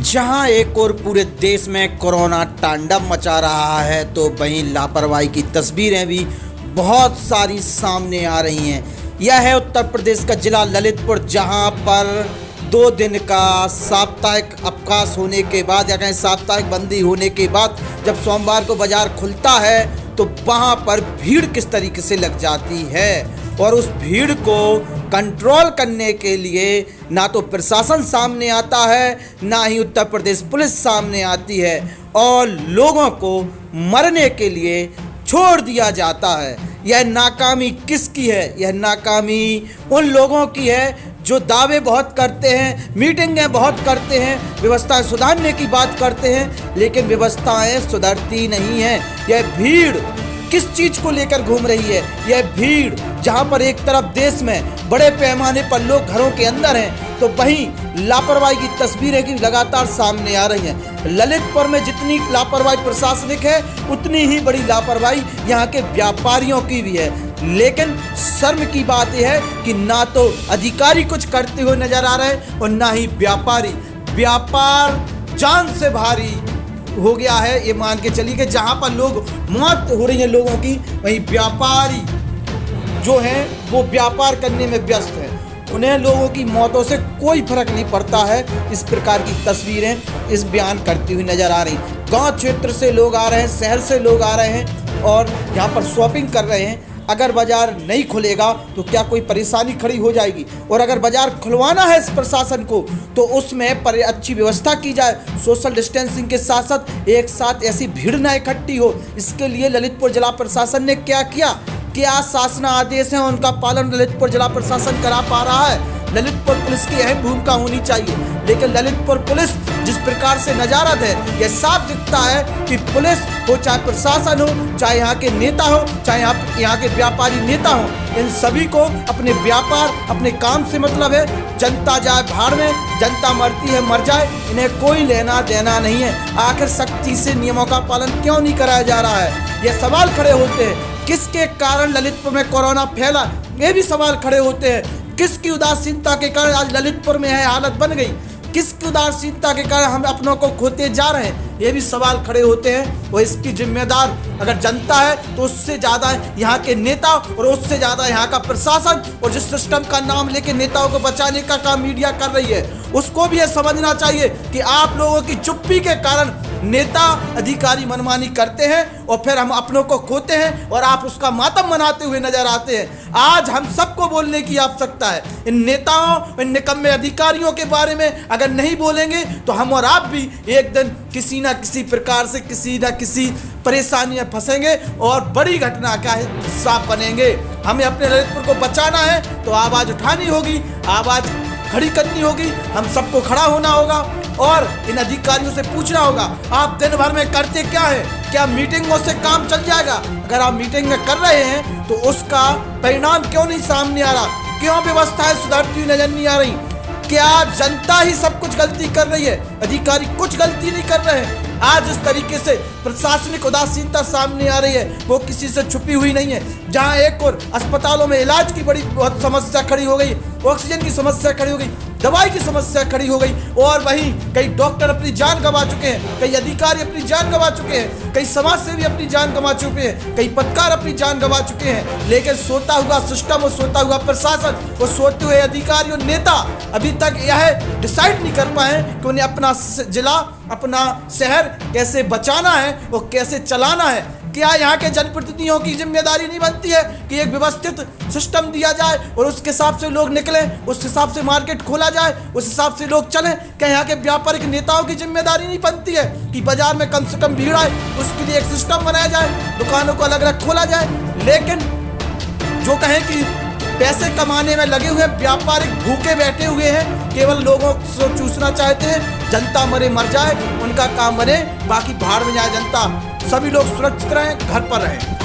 जहां एक और पूरे देश में कोरोना तांडव मचा रहा है तो वहीं लापरवाही की तस्वीरें भी बहुत सारी सामने आ रही हैं। यह है उत्तर प्रदेश का जिला ललितपुर, जहां पर 2 दिन का साप्ताहिक अवकाश होने के बाद या कहें साप्ताहिक बंदी होने के बाद जब सोमवार को बाजार खुलता है तो वहां पर भीड़ किस तरीके से लग जाती है और उस भीड़ को कंट्रोल करने के लिए ना तो प्रशासन सामने आता है, ना ही उत्तर प्रदेश पुलिस सामने आती है और लोगों को मरने के लिए छोड़ दिया जाता है। यह नाकामी किसकी है? यह नाकामी उन लोगों की है जो दावे बहुत करते हैं, मीटिंगें बहुत करते हैं, व्यवस्थाएं सुधारने की बात करते हैं, लेकिन व्यवस्थाएं सुधरती नहीं हैं। यह भीड़ किस चीज को लेकर घूम रही है? यह भीड़ जहां पर एक तरफ देश में बड़े पैमाने पर लोग घरों के अंदर हैं तो वहीं लापरवाही की तस्वीरें की लगातार सामने आ रही हैं। ललितपुर में जितनी लापरवाही प्रशासनिक है उतनी ही बड़ी लापरवाही यहाँ के व्यापारियों की भी है। लेकिन शर्म की बात यह है कि ना तो अधिकारी कुछ करते हुए नजर आ रहे हैं और ना ही व्यापारी। व्यापार जान से भारी हो गया है, ये मान के चलिए कि जहां पर लोग मौत हो रही है लोगों की, वहीं व्यापारी जो हैं वो व्यापार करने में व्यस्त हैं। उन्हें लोगों की मौतों से कोई फर्क नहीं पड़ता है। इस प्रकार की तस्वीरें इस बयान करती हुई नजर आ रही। गांव क्षेत्र से लोग आ रहे हैं, शहर से लोग आ रहे हैं और यहाँ पर शॉपिंग कर रहे हैं। अगर बाजार नहीं खुलेगा तो क्या कोई परेशानी खड़ी हो जाएगी? और अगर बाजार खुलवाना है इस प्रशासन को तो उसमें अच्छी व्यवस्था की जाए, सोशल डिस्टेंसिंग के साथ साथ एक साथ ऐसी भीड़ न इकट्ठी हो। इसके लिए ललितपुर जिला प्रशासन ने क्या किया? क्या शासन आदेश हैं उनका पालन ललितपुर जिला प्रशासन करा पा रहा है? ललितपुर पुलिस की अहम भूमिका होनी चाहिए, लेकिन ललितपुर पुलिस जिस प्रकार से नजारत है यह साफ दिखता है कि पुलिस हो, चाहे प्रशासन हो, चाहे यहाँ के नेता हो, चाहे यहाँ के व्यापारी नेता हो, इन सभी को अपने व्यापार अपने काम से मतलब है। जनता जाए भाड़ में, जनता मरती है मर जाए, इन्हें कोई लेना देना नहीं है। आखिर सख्ती से नियमों का पालन क्यों नहीं कराया जा रहा है? ये सवाल खड़े होते हैं। किसके कारण ललितपुर में कोरोना फैला, ये भी सवाल खड़े होते हैं। किसकी उदासीनता के कारण आज ललितपुर में यह हालत बन गई? किसकी उदासीनता के कारण हम अपनों को खोते जा रहे हैं? ये भी सवाल खड़े होते हैं। और इसकी जिम्मेदार अगर जनता है तो उससे ज़्यादा यहाँ के नेता और उससे ज़्यादा यहाँ का प्रशासन, और जिस सिस्टम का नाम लेके नेताओं को बचाने का काम मीडिया कर रही है उसको भी ये समझना चाहिए कि आप लोगों की चुप्पी के कारण नेता अधिकारी मनमानी करते हैं और फिर हम अपनों को खोते हैं और आप उसका मातम मनाते हुए नजर आते हैं। आज हम सबको बोलने की आवश्यकता है। इन नेताओं, इन निकम्मे अधिकारियों के बारे में अगर नहीं बोलेंगे तो हम और आप भी एक दिन किसी ना किसी प्रकार से किसी ना किसी परेशानी में फंसेंगे और बड़ी घटना का हिस्सा बनेंगे। हमें अपने ललितपुर को बचाना है तो आवाज़ उठानी होगी, आवाज़ खड़ी करनी होगी, हम सबको खड़ा होना होगा और इन अधिकारियों से पूछना होगा आप दिन भर में करते क्या है? क्या मीटिंगों से काम चल जाएगा? अगर आप मीटिंग में कर रहे हैं तो उसका परिणाम क्यों नहीं सामने आ रहा? क्यों व्यवस्थाएं सुधरती हुई नजर नहीं आ रही? क्या जनता ही सब कुछ गलती कर रही है? अधिकारी कुछ गलती नहीं कर रहे हैं। आज इस तरीके से प्रशासनिक उदासीनता सामने आ रही है वो किसी से छुपी हुई नहीं है। जहां एक और अस्पतालों में इलाज की बड़ी बहुत समस्या खड़ी हो गई, ऑक्सीजन की समस्या खड़ी हो गई, दवाई की समस्या खड़ी हो गई और वहीं कई डॉक्टर अपनी जान गंवा चुके हैं, कई अधिकारी अपनी जान गंवा चुके हैं, कई समाज सेवी अपनी जान गंवा चुके हैं, कई पत्रकार अपनी जान गंवा चुके हैं। लेकिन सोता हुआ सिस्टम और सोता हुआ प्रशासन और सोते हुए अधिकारी और नेता अभी तक यह डिसाइड नहीं कर पाए कि उन्हें अपना जिला, अपना शहर कैसे बचाना है और कैसे चलाना है। क्या यहाँ के जनप्रतिनिधियों की जिम्मेदारी नहीं बनती है कि एक व्यवस्थित सिस्टम दिया जाए और उसके हिसाब से लोग निकलें, उस हिसाब से मार्केट खोला जाए, उस हिसाब से लोग चलें? क्या यहाँ के व्यापारिक नेताओं की जिम्मेदारी नहीं बनती है कि बाजार में कम से कम भीड़ आए, उसके लिए एक सिस्टम बनाया जाए, दुकानों को अलग अलग खोला जाए? लेकिन जो कहें कि पैसे कमाने में लगे हुए व्यापारिक भूखे बैठे हुए हैं, केवल लोगों को चूसना चाहते हैं। जनता मरे मर जाए, उनका काम बने, बाकी भाड़ में जाए जनता। सभी लोग सुरक्षित रहें, घर पर रहें।